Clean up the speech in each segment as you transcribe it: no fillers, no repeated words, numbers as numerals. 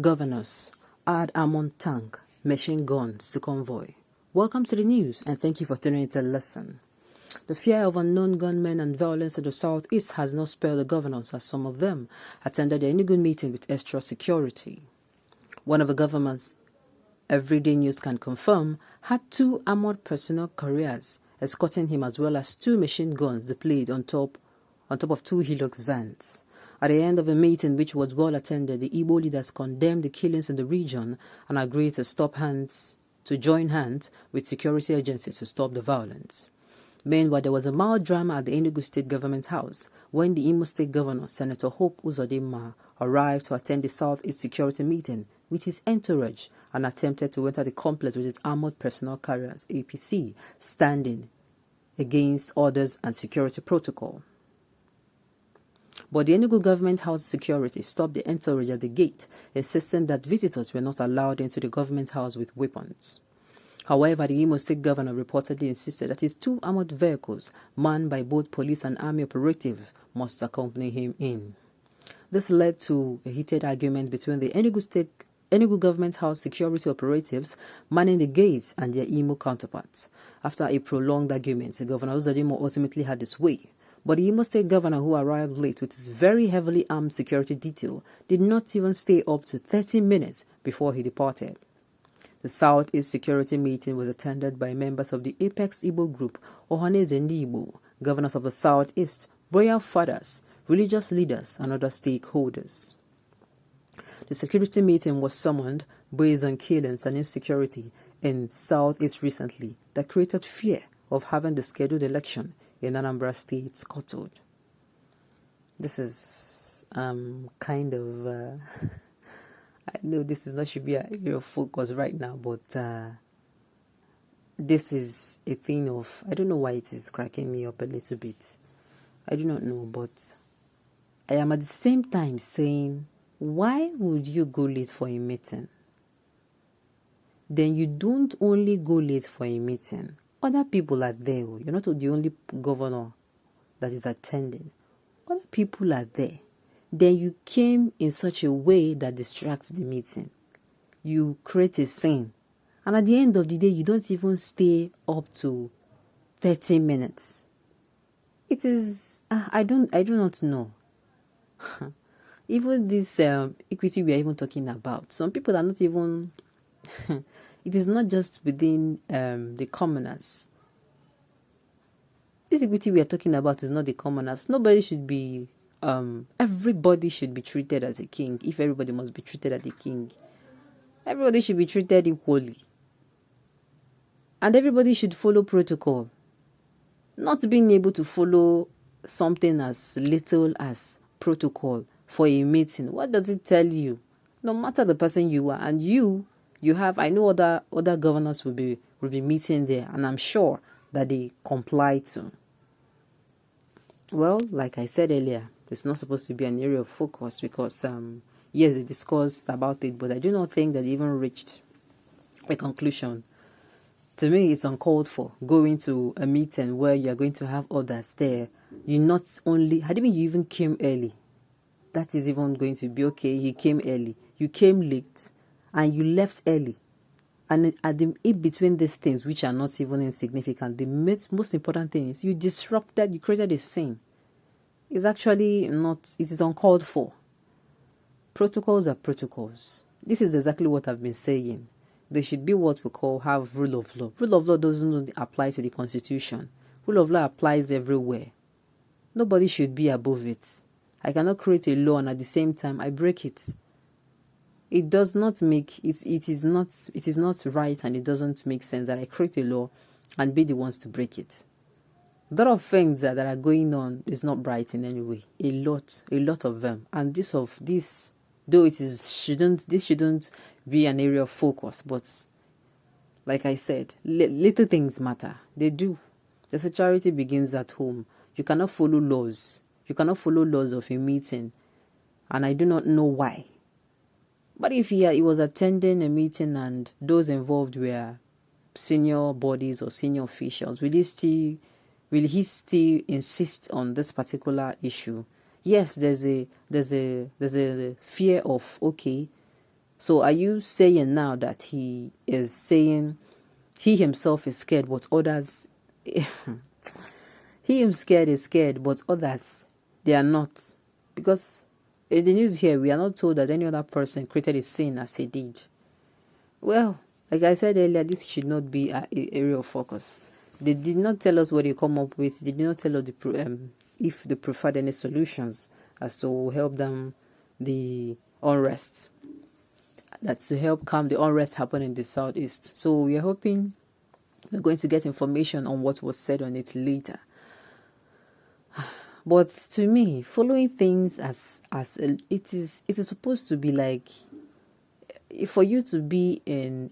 Governors add Țãnk machine guns to convoy. Welcome to the news and thank you for tuning in to listen. The fear of unknown gunmen and violence in the southeast has not spared the governors, as some of them attended the Enugu meeting with extra security. One of the government's Everyday News can confirm had 2 armored personnel carriers escorting him, as well as 2 machine guns deployed on top of 2 Hilux vans. At the end of the meeting, which was well attended, the Igbo leaders condemned the killings in the region and agreed to join hands with security agencies to stop the violence. Meanwhile, there was a mild drama at the Enugu State Government House when the Imo State Governor, Senator Hope Uzodimma, arrived to attend the Southeast Security meeting with his entourage and attempted to enter the complex with its armored personnel carriers, APC, standing against orders and security protocol. But the Enugu Government House security stopped the entourage at the gate, insisting that visitors were not allowed into the government house with weapons. However, the Imo State Governor reportedly insisted that his 2 armored vehicles, manned by both police and army operatives, must accompany him in. This led to a heated argument between the Enugu Government House security operatives manning the gates and their Imo counterparts. After a prolonged argument, Governor Uzodimma ultimately had his way. But the Imo State Governor, who arrived late with his very heavily armed security detail, did not even stay up to 30 minutes before he departed. The Southeast Security meeting was attended by members of the Apex Igbo group, Ohaneze Ndị Igbo, governors of the Southeast, royal fathers, religious leaders, and other stakeholders. The security meeting was summoned based on killings and insecurity in Southeast recently that created fear of having the scheduled election in Ãmøùř State scuttled. This is I know this is not should be your focus right now, but this is a thing of, I don't know why it is cracking me up a little bit. I do not know, but I am at the same time saying, why would you go late for a meeting? Then you don't only go late for a meeting. Other people are there. You're not the only governor that is attending. Other people are there. Then you came in such a way that distracts the meeting. You create a scene. And at the end of the day, you don't even stay up to 30 minutes. It is, I do not know. Even this equity we are even talking about, some people are not even, it is not just within the commoners. This equity we are talking about is not the commoners. Nobody should be, everybody should be treated as a king. If everybody must be treated as a king, everybody should be treated equally. And everybody should follow protocol. Not being able to follow something as little as protocol for a meeting. What does it tell you? No matter the person you are, and you have, I know other governors will be meeting there, and I'm sure that they comply to. Well, like I said earlier, it's not supposed to be an area of focus because yes, they discussed about it, but I do not think that they even reached a conclusion. To me, it's uncalled for going to a meeting where you're going to have others there. You not only, had you even came early, that is even going to be okay. You came early, you came late, and you left early. And at the in between these things, which are not even insignificant, the most important thing is you disrupted, you created a scene. It's actually not, it is uncalled for. Protocols are protocols. This is exactly what I've been saying. There should be what we call have rule of law. Rule of law doesn't apply to the Constitution. Rule of law applies everywhere. Nobody should be above it. I cannot create a law and at the same time I break it. It does not make it is not right, and it doesn't make sense that I create a law and be the ones to break it. A lot of things that are going on is not right in any way. A lot of them. And this though this shouldn't be an area of focus, but like I said, little things matter. They do. The security begins at home. You cannot follow laws. You cannot follow laws of a meeting, and I do not know why. But if he was attending a meeting and those involved were senior bodies or senior officials, will he still insist on this particular issue? Yes, there's a fear of, okay, So are you saying now that he is saying he himself is scared, but others, he himself is scared, but others, they are not? Because in the news here, we are not told that any other person created a sin as he did. Well, like I said earlier, this should not be an area of focus. They did not tell us what they come up with. They did not tell us if they preferred any solutions as to help them the unrest. That's to help calm the unrest happening in the southeast. So we are hoping we're going to get information on what was said on it later. But to me, following things as it is supposed to be like, for you to be in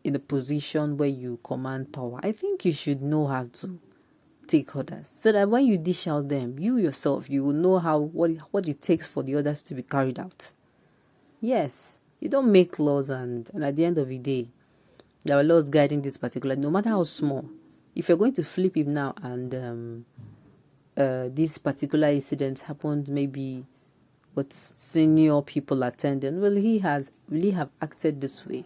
a position where you command power, I think you should know how to take orders, so that when you dish out them, you yourself, you will know what it takes for the orders to be carried out. Yes, you don't make laws and at the end of the day, there are laws guiding this particular, no matter how small. If you're going to flip him now and this particular incident happened maybe with senior people attending, will he have acted this way?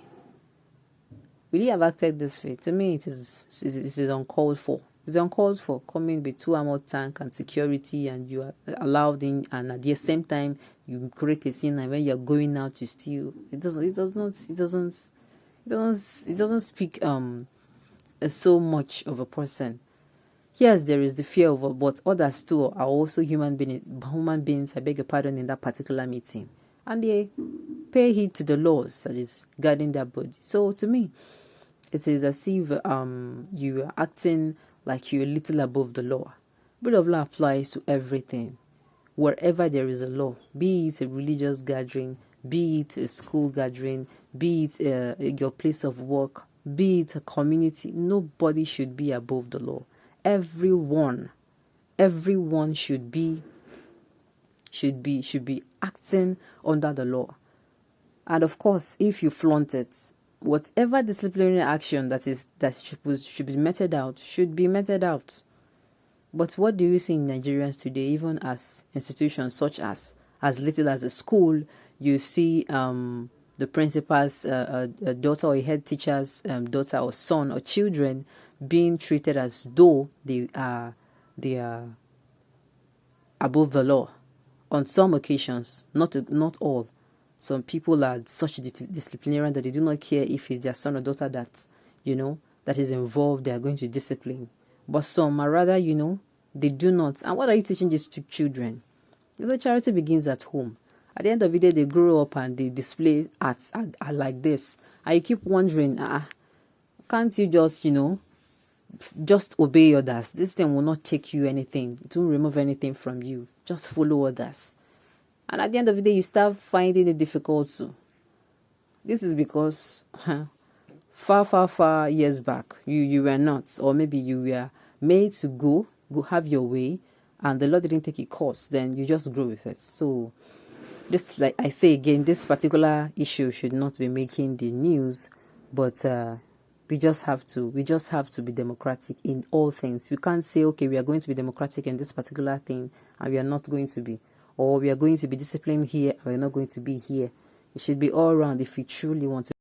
Will he have acted this way? To me, it is uncalled for. It's uncalled for, coming with 2 armored tank and security, and you are allowed in, and at the same time you create a scene, and when you're going out you steal. It doesn't speak so much of a person. Yes, there is the fear of, but others too are also human beings, I beg your pardon, in that particular meeting, and they pay heed to the laws that is guarding their body. So to me, it is as if you are acting like you're a little above the law. Rule of law applies to everything. Wherever there is a law, be it a religious gathering, be it a school gathering, be it your place of work, be it a community, nobody should be above the law. Everyone should be acting under the law. And of course, if you flaunt it, whatever disciplinary action that should be meted out should be meted out. But what do you see in Nigerians today, even as institutions such as little as a school, you see the principal's daughter or a head teacher's daughter or son or children being treated as though they are above the law. On some occasions, not all. Some people are such disciplinarian that they do not care if it's their son or daughter that is involved, they are going to discipline. But some are rather, they do not. And what are you teaching these children? The charity begins at home. At the end of the day, they grow up and they display arts are like this. And you keep wondering, can't you just obey others? This thing will not take you anything. It won't remove anything from you. Just follow others. And at the end of the day, you start finding it difficult to. This is because far years back, you were not, or maybe you were made to go have your way, and the Lord didn't take a course, then you just grow with it. So this, like I say again, this particular issue should not be making the news, but we just have to be democratic in all things. We can't say, okay, we are going to be democratic in this particular thing and we are not going to be, or we are going to be disciplined here and we're not going to be here. It should be all around if we truly want to